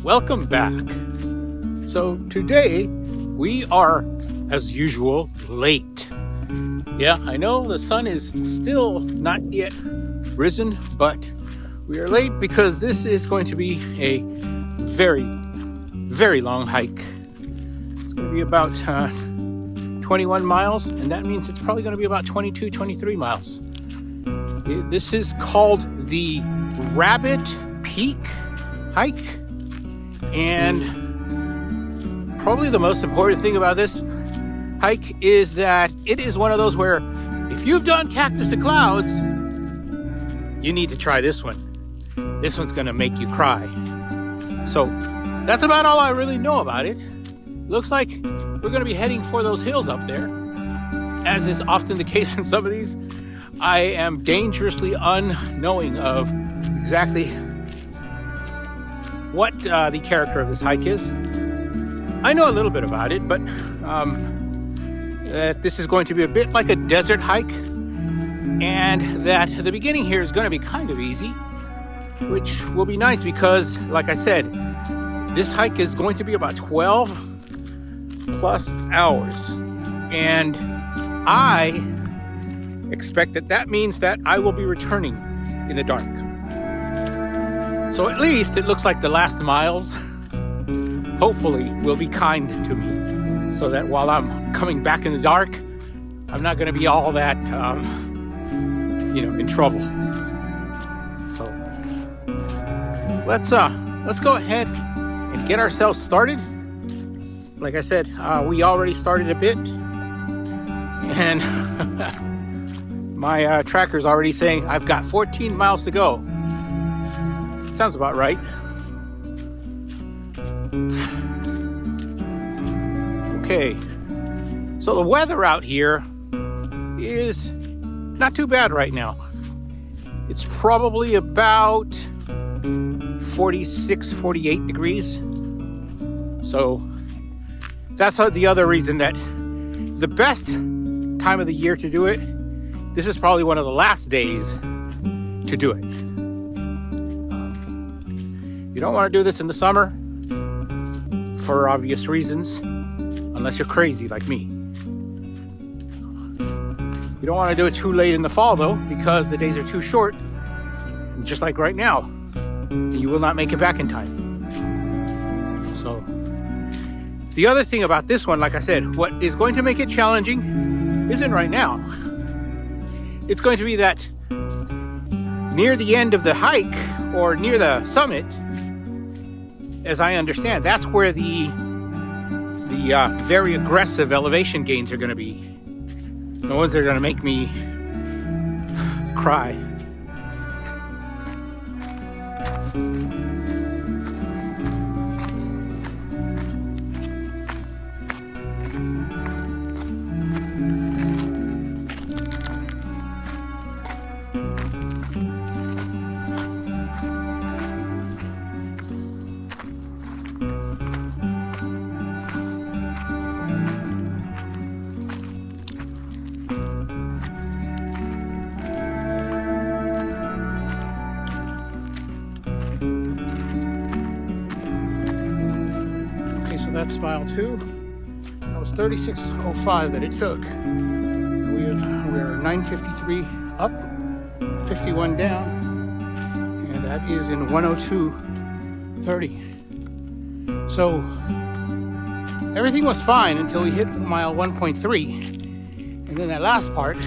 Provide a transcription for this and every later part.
welcome back. So today we are, as usual, late. Yeah, I know the sun is still not yet risen, but we are late because this is going to be a very, very long hike. It's going to be about 21 miles, and that means it's probably going to be about 22, 23 miles. This is called the Rabbit Peak hike, and probably the most important thing about this hike is that it is one of those where if you've done Cactus to Clouds, you need to try this one. This one's gonna make you cry. So that's about all I really know about it. Looks like we're gonna be heading for those hills up there. As is often the case in some of these, I am dangerously unknowing of exactly what the character of this hike is. I know a little bit about it, but that this is going to be a bit like a desert hike, and that the beginning here is going to be kind of easy, which will be nice because, like I said, this hike is going to be about 12 plus hours, and I expect that means that I will be returning in the dark. So at least it looks like the last miles hopefully will be kind to me, so that while I'm coming back in the dark, I'm not going to be all that in trouble. So let's go ahead and get ourselves started. Like I said, we already started a bit, and my tracker's already saying I've got 14 miles to go. Sounds about right. Okay, so the weather out here is not too bad right now. It's probably about 46, 48 degrees. So that's the other reason that the best time of the year to do it, this is probably one of the last days to do it. You don't want to do this in the summer for obvious reasons, unless you're crazy like me. You don't want to do it too late in the fall though, because the days are too short, just like right now. You will not make it back in time. So the other thing about this one, like I said, what is going to make it challenging isn't right now. It's going to be that near the end of the hike, or near the summit, as I understand, that's where the very aggressive elevation gains are going to be. The ones that are going to make me cry. So that's mile 2. That was 36:05 that it took. We're 9:53 up, 51 down, and that is in 1:02:30. So everything was fine until we hit mile 1.3, and then that last part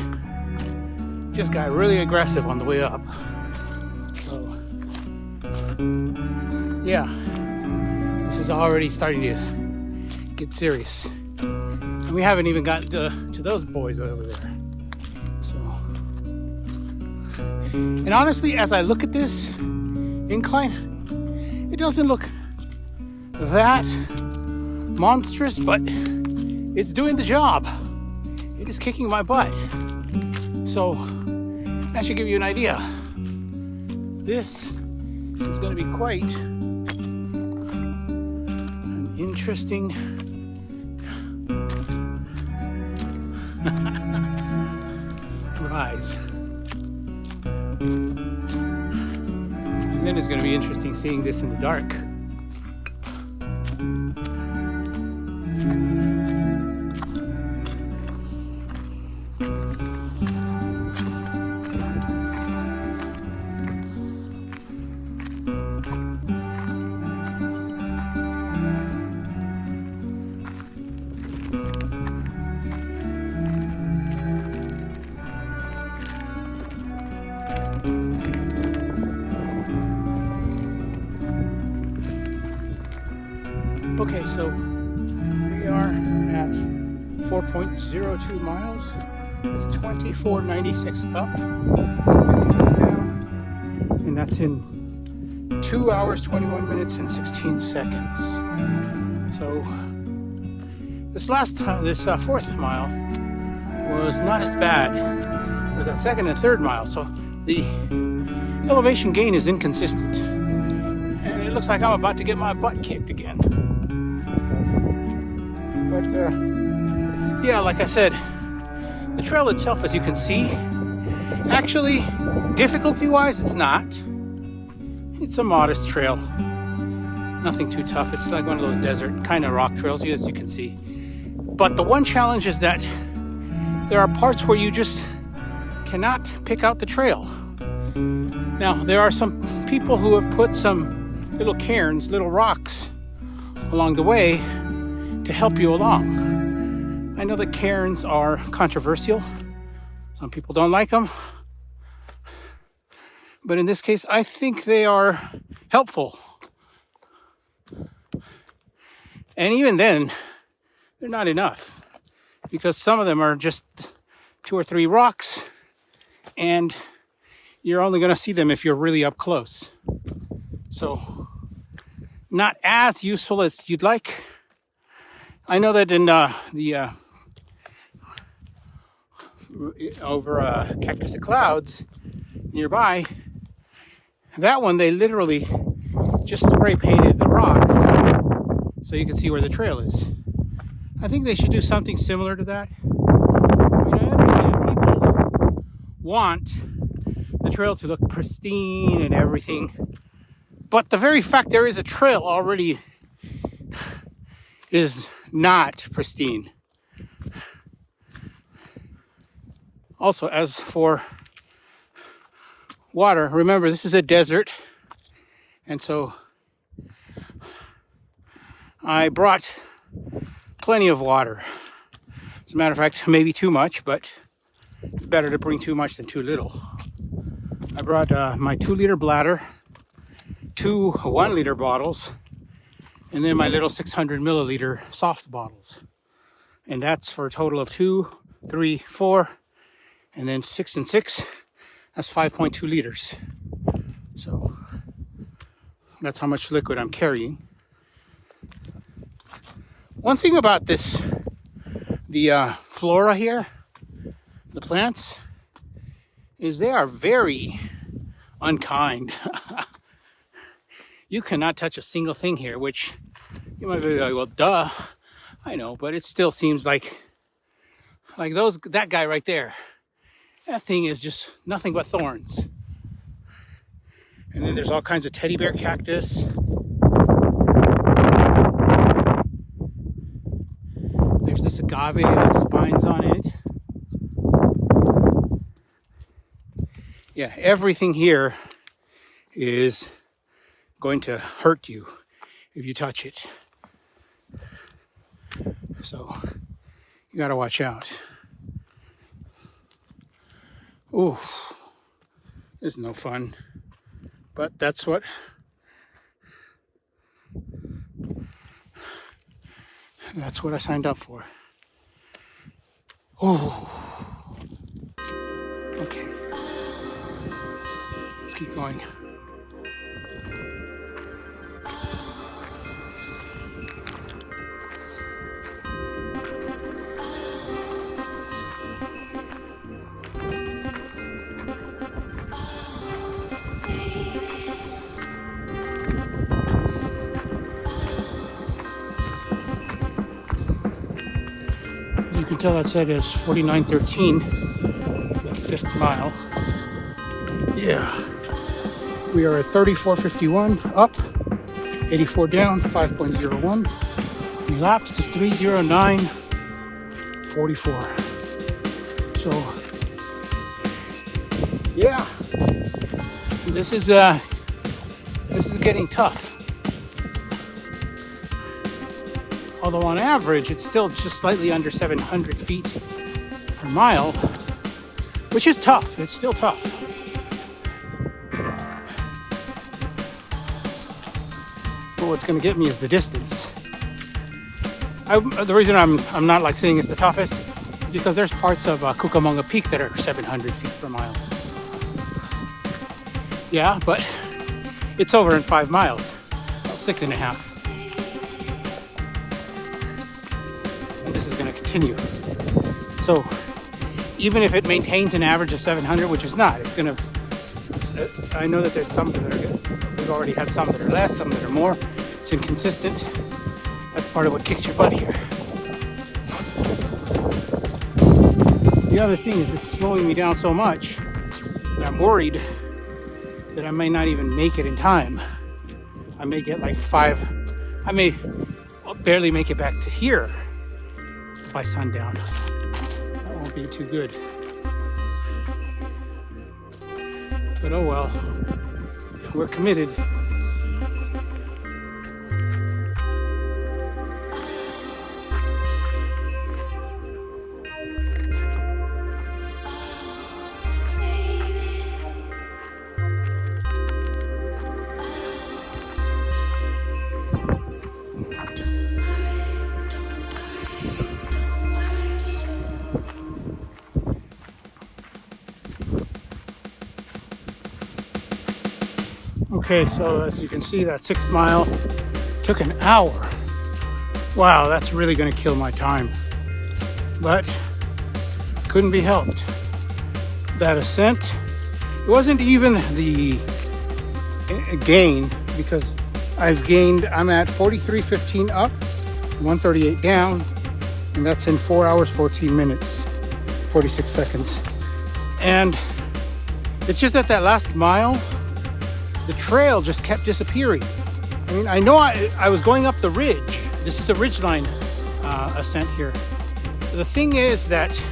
just got really aggressive on the way up. So yeah. This is already starting to get serious. And we haven't even gotten to those boys over there. So, and honestly, as I look at this incline, it doesn't look that monstrous, but it's doing the job. It is kicking my butt. So that should give you an idea. This is going to be quite interesting rise. And then it's going to be interesting seeing this in the dark. Okay, so we are at 4.02 miles. That's 24.96 up, 52 down, and that's in 2 hours, 21 minutes, and 16 seconds. So this fourth mile was not as bad as that second and third mile. So the elevation gain is inconsistent, and it looks like I'm about to get my butt kicked again. But yeah, like I said, the trail itself, as you can see, actually, difficulty-wise, it's not. It's a modest trail. Nothing too tough. It's like one of those desert kind of rock trails, as you can see. But the one challenge is that there are parts where you just cannot pick out the trail. Now, there are some people who have put some little cairns, little rocks along the way to help you along. I know that cairns are controversial. Some people don't like them. But in this case, I think they are helpful. And even then, they're not enough, because some of them are just 2 or 3 rocks, and you're only going to see them if you're really up close. So, not as useful as you'd like. I know that in over Cactus Clouds nearby, that one they literally just spray painted the rocks so you can see where the trail is. I think they should do something similar to that. I mean, I understand people want the trail to look pristine and everything, but the very fact there is a trail already is not pristine. Also, as for water, remember this is a desert, and so I brought plenty of water. As a matter of fact, maybe too much, but it's better to bring too much than too little. I brought my 2-liter bladder, 2 1-liter bottles, and then my little 600 milliliter soft bottles. And that's for a total of 2, 3, 4, and then 6 and 6. That's 5.2 liters. So that's how much liquid I'm carrying. One thing about this, the flora here, the plants, is they are very unkind. You cannot touch a single thing here, which you might be like, well, duh. I know, but it still seems like that guy right there. That thing is just nothing but thorns. And then there's all kinds of teddy bear cactus. There's this agave with spines on it. Yeah, everything here is going to hurt you if you touch it. So you gotta watch out. Ooh, this is no fun, but that's what I signed up for. Ooh, okay, let's keep going. You can tell that said is 49.13 for that 5th mile. Yeah, we are at 34.51 up, 84 down, 5.01. Elapsed is 3:09.44. So, yeah, this is getting tough. Although on average, it's still just slightly under 700 feet per mile, which is tough. It's still tough. But what's going to get me is the distance. The reason I'm not like saying it's the toughest is because there's parts of Cucamonga Peak that are 700 feet per mile. Yeah, but it's over in 5 miles, 6.5. And this is going to continue. So even if it maintains an average of 700, which is not, it's going to, I know that there's some that are good. We've already had some that are less, some that are more. It's inconsistent. That's part of what kicks your butt here. The other thing is it's slowing me down so much that I'm worried that I may not even make it in time. I may get like 5, I may barely make it back to here by sundown. That won't be too good. But oh well, we're committed. Okay, so as you can see, that 6th mile took an hour. Wow, that's really going to kill my time. But couldn't be helped. That ascent, it wasn't even the gain, because I'm at 43:15 up, 138 down, and that's in 4 hours, 14 minutes, 46 seconds. And it's just that last mile, the trail just kept disappearing. I mean, I know I was going up the ridge. This is a ridgeline ascent here. The thing is that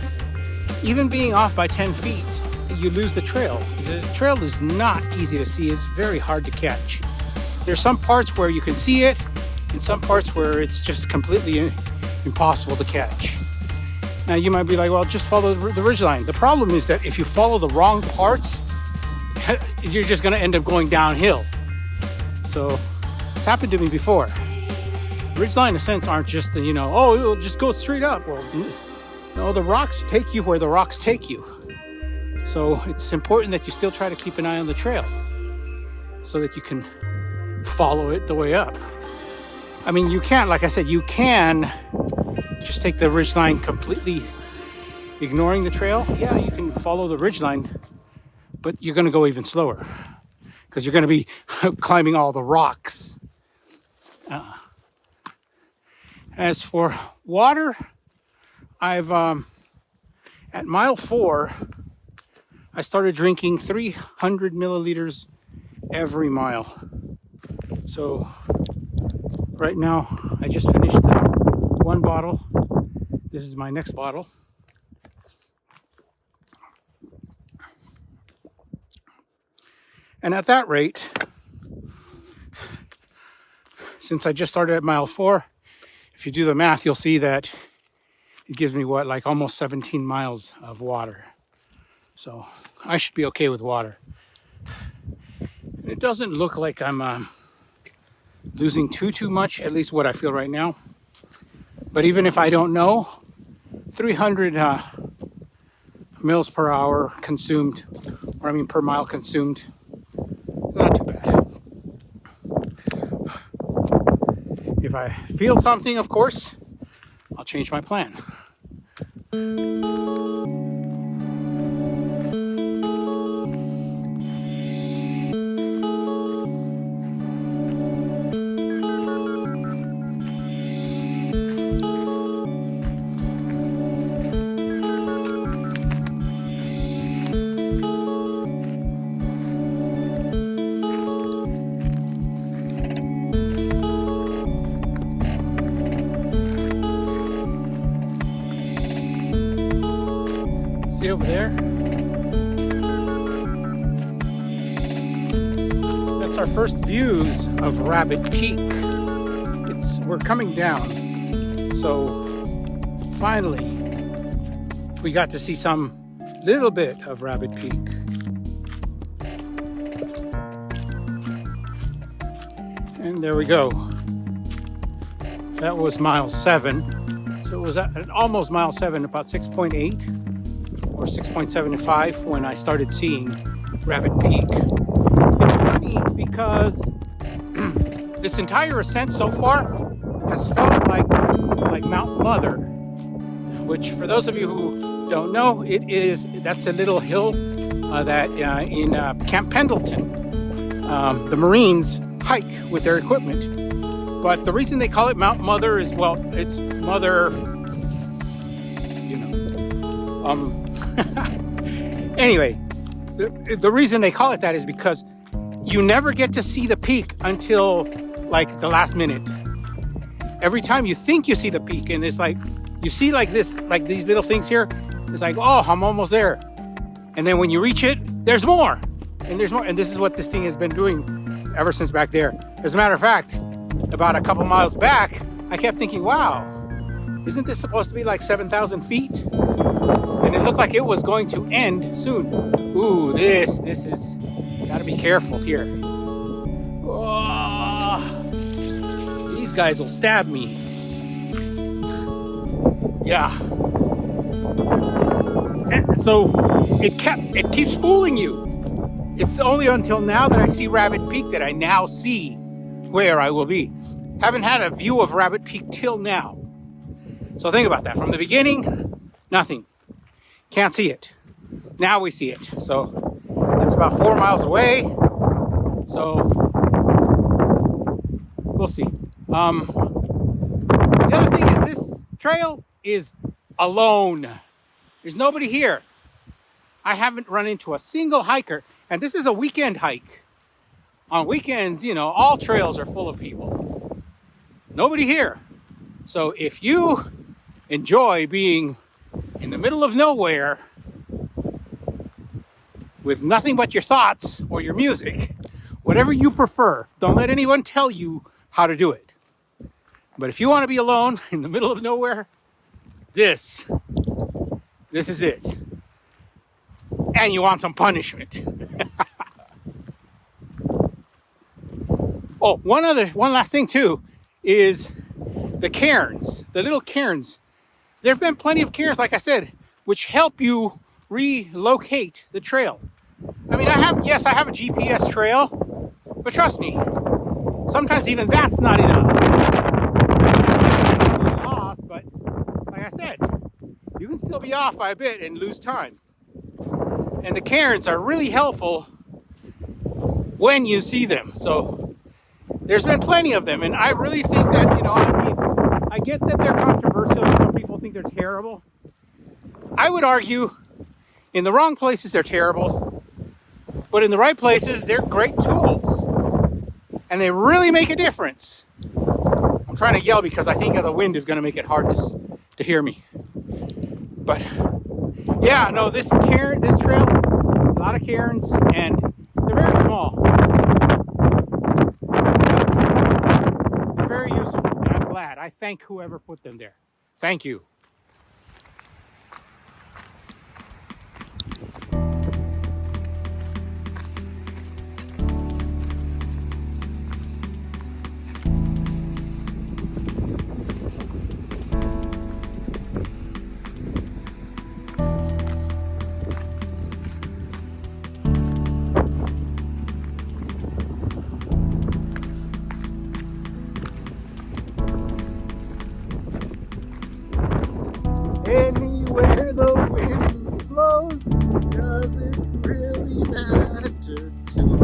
even being off by 10 feet, you lose the trail. The trail is not easy to see. It's very hard to catch. There's some parts where you can see it, and some parts where it's just completely impossible to catch. Now you might be like, well, just follow the ridgeline. The problem is that if you follow the wrong parts, you're just going to end up going downhill. So it's happened to me before. Ridgeline ascents aren't just the, oh, it'll just go straight up. Well, no, the rocks take you where the rocks take you. So it's important that you still try to keep an eye on the trail so that you can follow it the way up. I mean, you can, like I said, you can just take the ridgeline completely ignoring the trail. Yeah, you can follow the ridgeline, but you're going to go even slower because you're going to be climbing all the rocks. As for water, I've at mile 4, I started drinking 300 milliliters every mile. So right now, I just finished one bottle. This is my next bottle. And at that rate, since I just started at mile 4, if you do the math, you'll see that it gives me like almost 17 miles of water. So I should be okay with water. And it doesn't look like I'm losing too much, at least what I feel right now. But even if I don't know, 300 mils per hour consumed, per mile consumed, not too bad. If I feel something, of course, I'll change my plan. See over there? That's our first views of Rabbit Peak. We're coming down. So finally, we got to see some little bit of Rabbit Peak. And there we go. That was mile 7. So it was at almost mile 7, about 6.8 or 6.75 when I started seeing Rabbit Peak. It's funny because this entire ascent so far has felt like Mount Mother, which for those of you who don't know, that's a little hill that in Camp Pendleton, the Marines hike with their equipment. But the reason they call it Mount Mother is, well, it's Mother, anyway, the reason they call it that is because you never get to see the peak until like the last minute. Every time you think you see the peak, and it's like, you see like this, like these little things here, it's like, oh, I'm almost there. And then when you reach it, there's more, and there's more. And this is what this thing has been doing ever since back there. As a matter of fact, about a couple miles back, I kept thinking, wow, isn't this supposed to be like 7,000 feet? And it looked like it was going to end soon. Ooh, this is, gotta be careful here. Oh, these guys will stab me. Yeah. And so it keeps fooling you. It's only until now that I see Rabbit Peak that I now see where I will be. Haven't had a view of Rabbit Peak till now. So think about that. From the beginning, nothing. Can't see it. Now we see it. So that's about 4 miles away. So we'll see. The other thing is this trail is alone. There's nobody here. I haven't run into a single hiker. And this is a weekend hike. On weekends, all trails are full of people. Nobody here. So if you enjoy being in the middle of nowhere with nothing but your thoughts or your music, whatever you prefer, don't let anyone tell you how to do it. But if you want to be alone in the middle of nowhere, this is it. And you want some punishment. Oh, one last thing too is the cairns, the little cairns. There have been plenty of cairns, like I said, which help you relocate the trail. I mean, I have a GPS trail, but trust me, sometimes even that's not enough. I'm lost, but like I said, you can still be off by a bit and lose time. And the cairns are really helpful when you see them. So there's been plenty of them, and I really think that, I get that they're controversial and some people think they're terrible. I would argue in the wrong places they're terrible, but in the right places they're great tools, and they really make a difference. I'm trying to yell because I think the wind is going to make it hard to hear me. But yeah, no, this trail, a lot of cairns, and they're very small. They're very useful, and I'm glad. I thank whoever put them there. Thank you. Anywhere the wind blows doesn't really matter to me.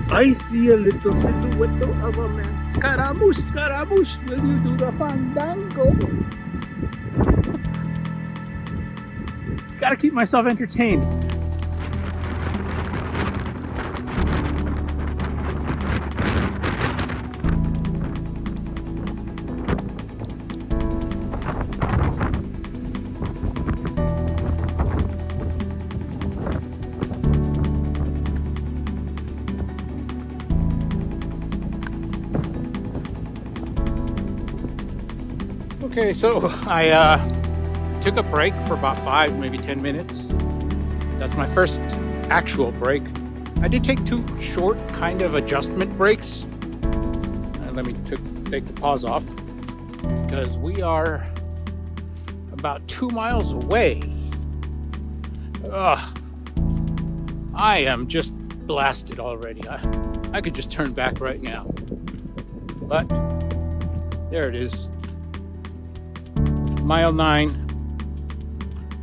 I see a little silhouette of a man. Scaramouche, Scaramouche, will you do the fandango? Gotta keep myself entertained. Okay, so I took a break for about 5, maybe 10 minutes. That's my first actual break. I did take 2 short kind of adjustment breaks. Let me take the pause off because we are about 2 miles away. I am just blasted already. I could just turn back right now. But there it is. Mile 9,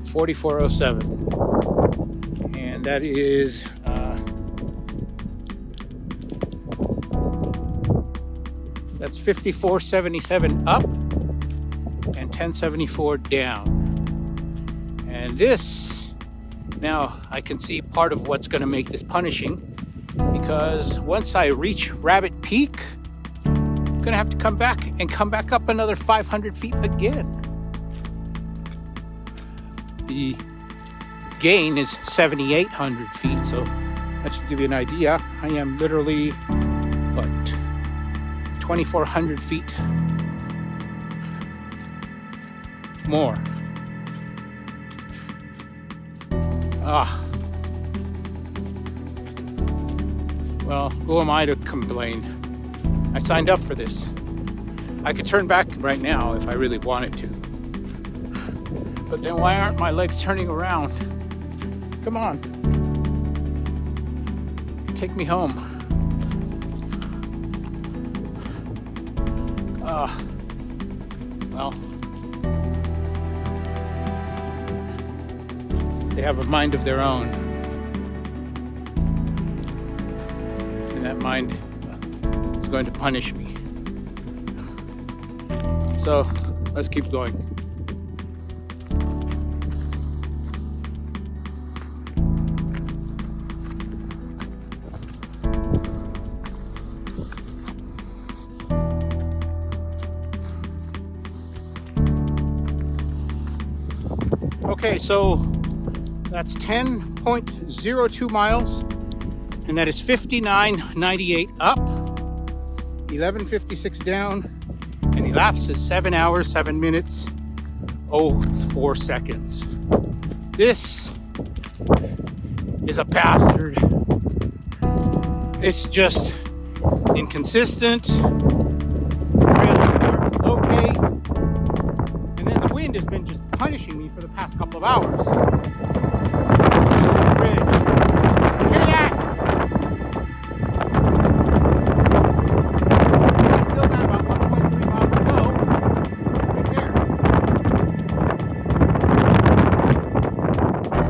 4407. And that is that's 5477 up and 1074 down. And this, now I can see part of what's going to make this punishing, because once I reach Rabbit Peak, I'm going to have to come back up another 500 feet again. The gain is 7,800 feet, so that should give you an idea. I am literally, 2,400 feet more. Well, who am I to complain? I signed up for this. I could turn back right now if I really wanted to. But then why aren't my legs turning around? Come on. Take me home. Well, they have a mind of their own. And that mind is going to punish me. So, let's keep going. Okay, so that's 10.02 miles, and that is 59.98 up, 11.56 down, and elapses 7 hours, 7 minutes, 04 seconds. This is a bastard. It's just inconsistent. Okay. And then the wind has been just punishing me for the past couple of hours. You hear that? I still got about 1.3 miles to go. Right there.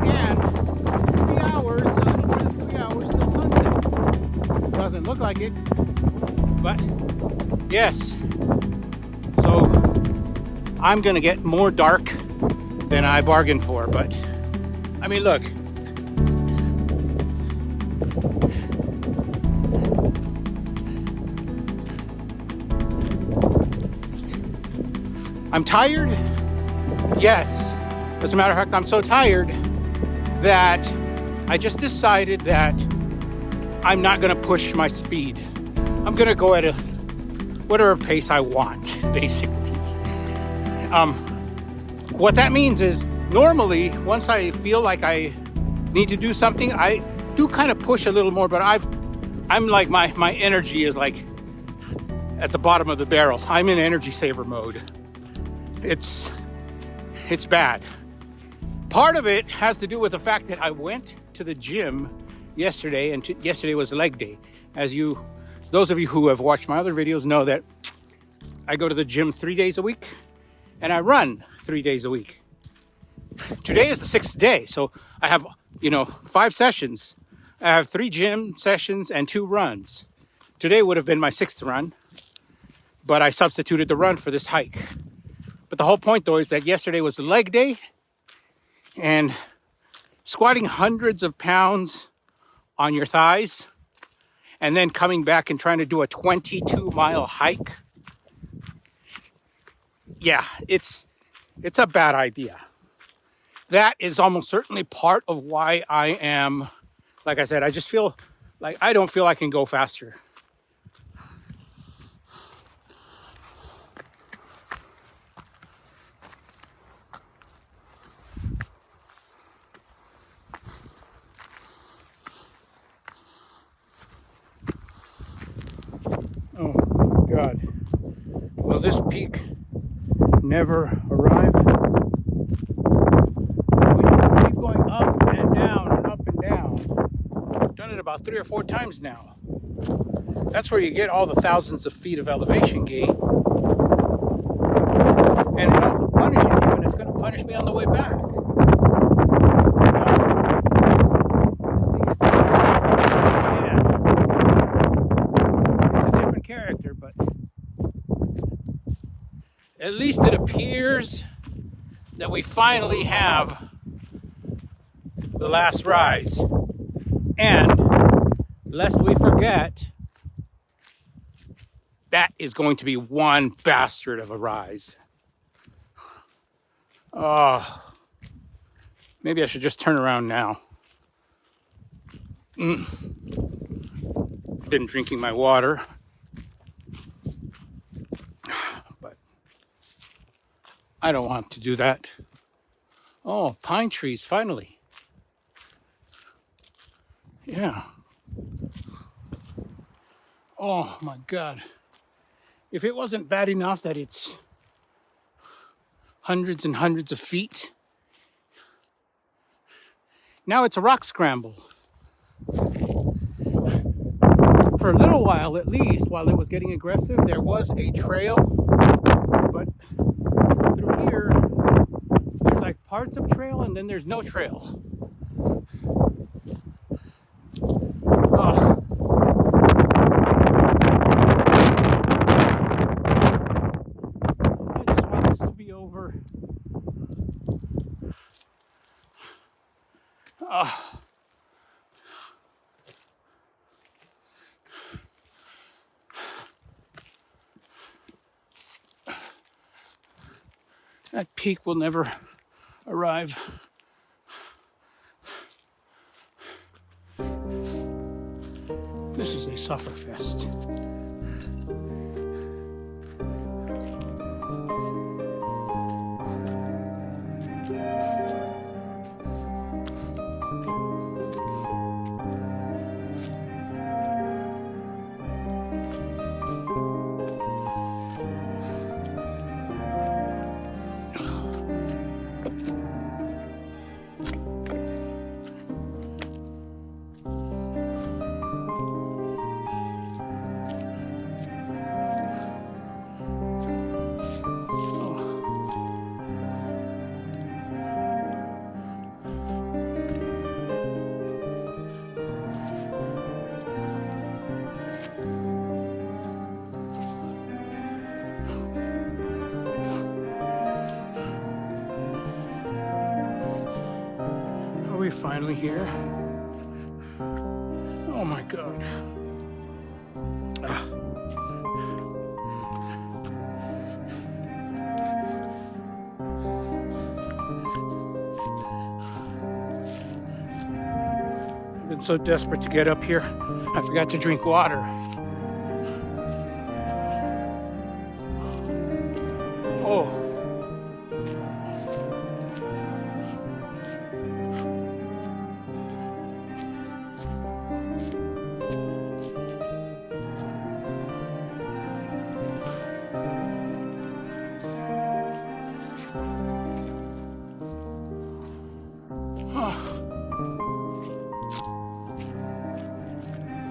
And it's 3 hours, a little more than 3 hours till sunset. Doesn't look like it, but yes. So I'm gonna get more dark than I bargained for, but I mean, look. I'm tired? Yes. As a matter of fact, I'm so tired that I just decided that I'm not gonna push my speed. I'm gonna go at whatever pace I want, basically. What that means is normally once I feel like I need to do something, I do kind of push a little more, but I'm like my energy is like at the bottom of the barrel. I'm in energy saver mode. It's bad. Part of it has to do with the fact that I went to the gym yesterday, and yesterday was leg day. Those of you who have watched my other videos know that I go to the gym 3 days a week and I run 3 days a week. Today is the 6th day, so I have, 5 sessions. I have 3 gym sessions and 2 runs. Today would have been my 6th run, but I substituted the run for this hike. But the whole point, though, is that yesterday was the leg day, and squatting hundreds of pounds on your thighs and then coming back and trying to do a 22-mile hike, yeah, it's a bad idea. That is almost certainly part of why I am, like I said, I just feel like I don't feel I can go faster. God. Will this peak never arrive? We keep going up and down and up and down. I've done it about 3 or 4 times now. That's where you get all the thousands of feet of elevation gain. And it also punishes you, and it's going to punish me on the way back. This thing is just, yeah. It's a different character, but at least it appears that we finally have the last rise. And lest we forget, that is going to be one bastard of a rise. Oh, maybe I should just turn around now. Been drinking my water, but I don't want to do that. Oh, pine trees, finally. Yeah. Oh my God. If it wasn't bad enough that it's hundreds and hundreds of feet, now it's a rock scramble. For a little while, at least, while it was getting aggressive, there was a trail, but through here, there's like parts of trail and then there's no trail. Oh. I just want this to be over. Oh. That peak will never arrive. This is a sufferfest. Are we finally here? Oh my God. I've been so desperate to get up here, I forgot to drink water. Oh.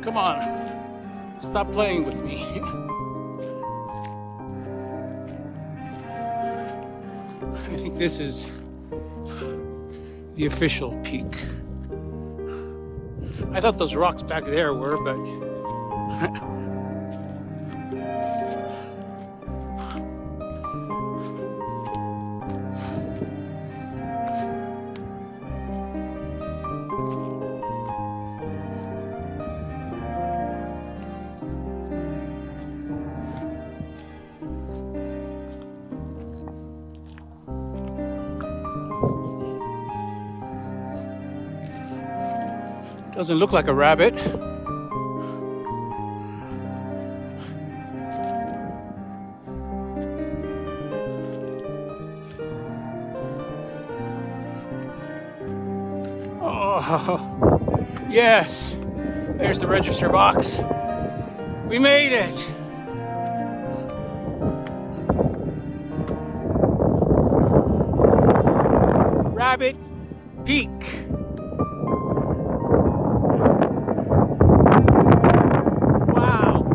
Come on, stop playing with me. I think this is the official peak. I thought those rocks back there were, but doesn't look like a rabbit. Oh, yes. There's the register box. We made it. Rabbit Peak. Wow.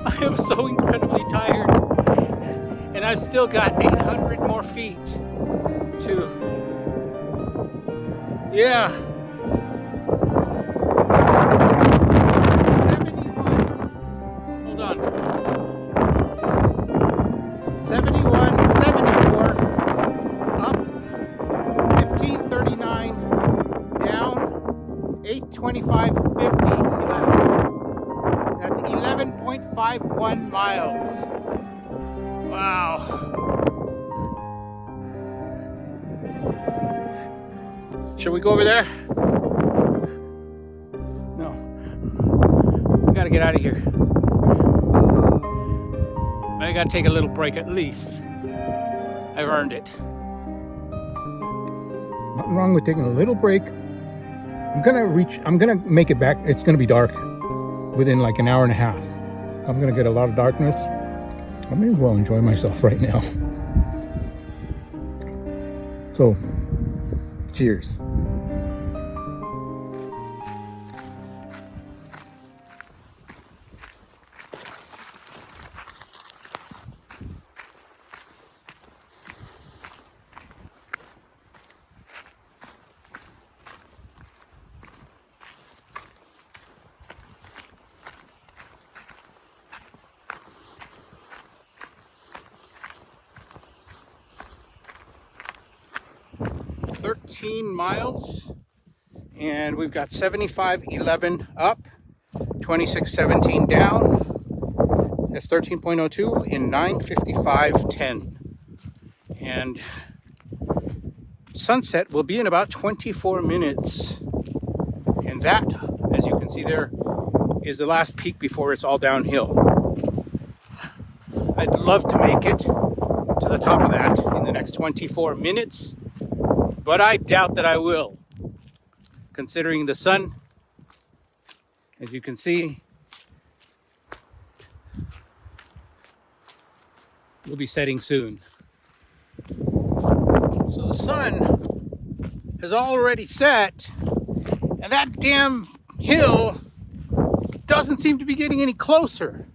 I am so incredibly tired, and I've still got 800 more feet to, yeah. 71, 74, up 1539, down 825.50 elapsed. That's 11.51 miles. Wow. Should we go over there? No. We gotta get out of here. I gotta take a little break at least. I've earned it. Nothing wrong with taking a little break. I'm gonna make it back. It's gonna be dark within like an hour and a half. I'm gonna get a lot of darkness. I may as well enjoy myself right now. So, cheers. Miles, and we've got 75.11 up, 26.17 down. That's 13.02 in 9:55.10, and sunset will be in about 24 minutes. And that, as you can see there, is the last peak before it's all downhill. I'd love to make it to the top of that in the next 24 minutes. But I doubt that I will, considering the sun, as you can see, will be setting soon. So the sun has already set, and that damn hill doesn't seem to be getting any closer.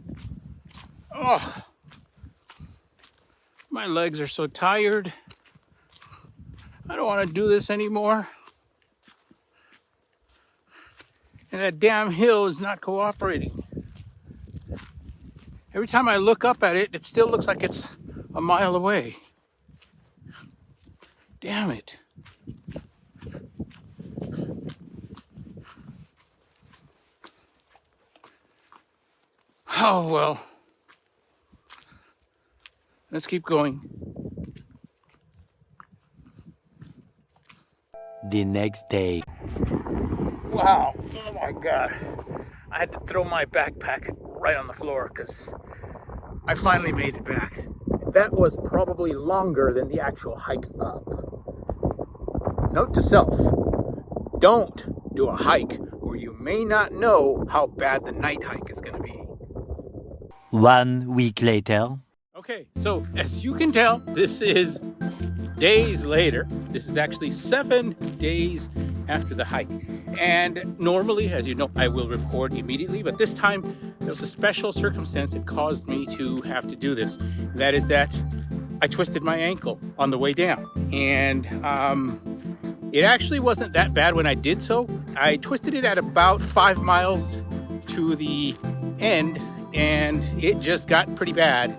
Oh, my legs are so tired. I don't want to do this anymore. And that damn hill is not cooperating. Every time I look up at it, it still looks like it's a mile away. Damn it. Oh, well. Let's keep going. The next day. Wow, oh my God. I had to throw my backpack right on the floor because I finally made it back. That was probably longer than the actual hike up. Note to self, don't do a hike where you may not know how bad the night hike is going to be. 1 week later. Okay, so as you can tell, this is days later. This is actually 7 days after the hike. And normally, as you know, I will record immediately, but this time there was a special circumstance that caused me to have to do this. And that is that I twisted my ankle on the way down. And it actually wasn't that bad when I did so. I twisted it at about 5 miles to the end, and it just got pretty bad.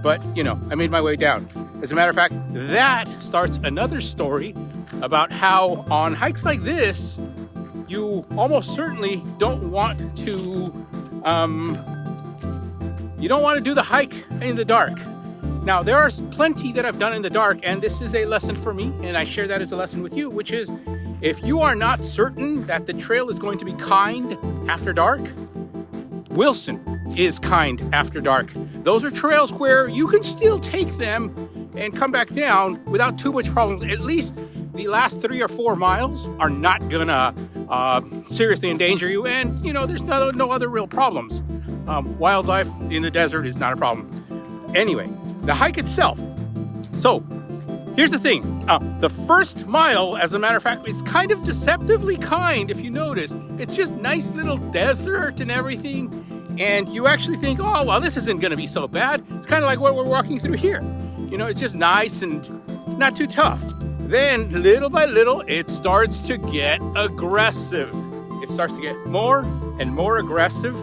But, you know, I made my way down. As a matter of fact, that starts another story about how on hikes like this, you almost certainly don't want to, do the hike in the dark. Now, there are plenty that I've done in the dark, and this is a lesson for me, and I share that as a lesson with you, which is if you are not certain that the trail is going to be kind after dark, Wilson is kind after dark. Those are trails where you can still take them and come back down without too much problem. At least the last 3 or 4 miles are not gonna seriously endanger you, and you know there's no other real problems. Wildlife in the desert is not a problem. Anyway, the hike itself. So, here's the thing. The first mile, as a matter of fact, is kind of deceptively kind, if you notice. It's just nice little desert and everything. And you actually think, oh, well, this isn't going to be so bad. It's kind of like what we're walking through here. You know, it's just nice and not too tough. Then, little by little, it starts to get aggressive. It starts to get more and more aggressive.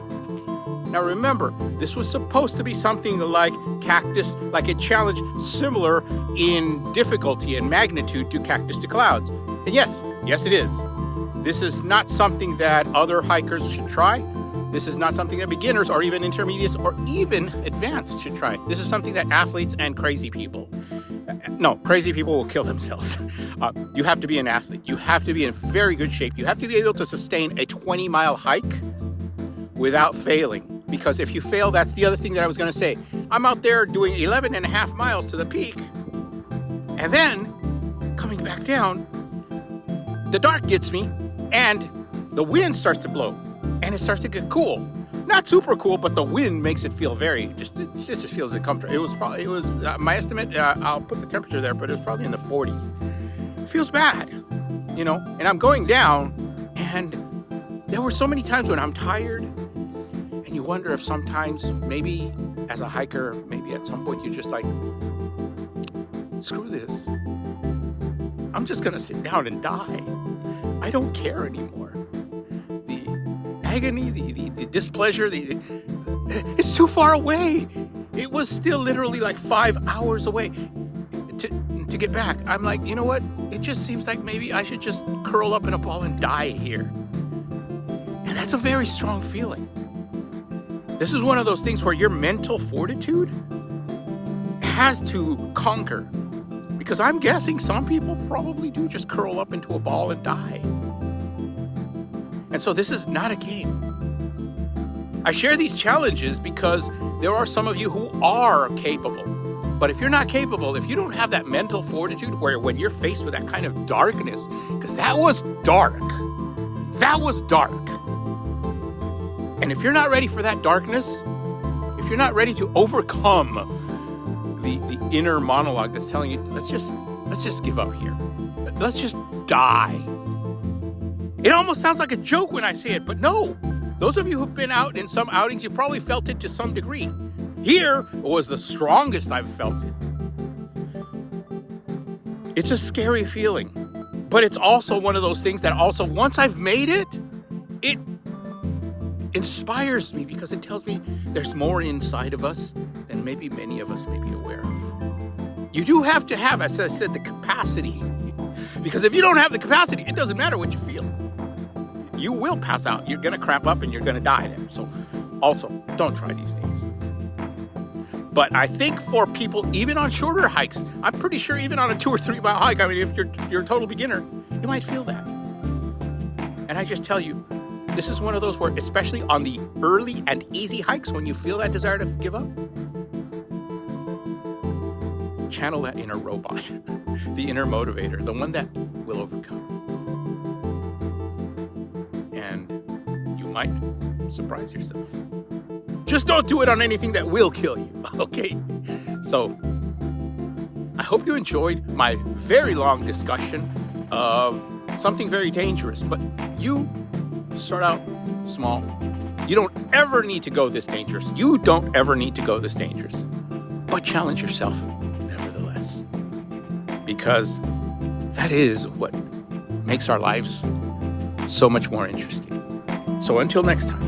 Now remember, this was supposed to be something like Cactus, like a challenge similar in difficulty and magnitude to Cactus to Clouds. And yes it is. This is not something that other hikers should try. This is not something that beginners or even intermediates or even advanced should try. This is something that athletes and crazy people. No, crazy people will kill themselves. You have to be an athlete. You have to be in very good shape. You have to be able to sustain a 20-mile hike without failing. Because if you fail, that's the other thing that I was going to say. I'm out there doing 11 and a half miles to the peak. And then, coming back down, the dark gets me, and the wind starts to blow. And it starts to get cool. Not super cool, but the wind makes it feel it just feels uncomfortable. It was my estimate, I'll put the temperature there, but it was probably in the 40s. It feels bad, you know? And I'm going down, and there were so many times when I'm tired, and you wonder if sometimes, maybe as a hiker, maybe at some point you're just like, screw this. I'm just gonna sit down and die. I don't care anymore. The agony, the displeasure, it's too far away. It was still literally like 5 hours away to get back. I'm like, you know what? It just seems like maybe I should just curl up in a ball and die here. And that's a very strong feeling. This is one of those things where your mental fortitude has to conquer. Because I'm guessing some people probably do just curl up into a ball and die. And so this is not a game. I share these challenges because there are some of you who are capable. But if you're not capable, if you don't have that mental fortitude where when you're faced with that kind of darkness, because that was dark. That was dark. And if you're not ready for that darkness, if you're not ready to overcome the inner monologue that's telling you, let's just give up here. Let's just die. It almost sounds like a joke when I say it, but no. Those of you who've been out in some outings, you've probably felt it to some degree. Here was the strongest I've felt it. It's a scary feeling, but it's also one of those things that also, once I've made it, it inspires me because it tells me there's more inside of us than maybe many of us may be aware of. You do have to have, as I said, the capacity. Because if you don't have the capacity, it doesn't matter what you feel. You will pass out. You're going to cramp up and you're going to die there. So also, don't try these things. But I think for people, even on shorter hikes, I'm pretty sure even on a 2 or 3 mile hike, I mean, if you're a total beginner, you might feel that. And I just tell you, this is one of those where, especially on the early and easy hikes, when you feel that desire to give up, channel that inner robot, the inner motivator, the one that will overcome. And you might surprise yourself. Just don't do it on anything that will kill you, okay? So, I hope you enjoyed my very long discussion of something very dangerous, but you start out small. You don't ever need to go this dangerous. You don't ever need to go this dangerous. But challenge yourself, nevertheless. Because that is what makes our lives so much more interesting. So until next time.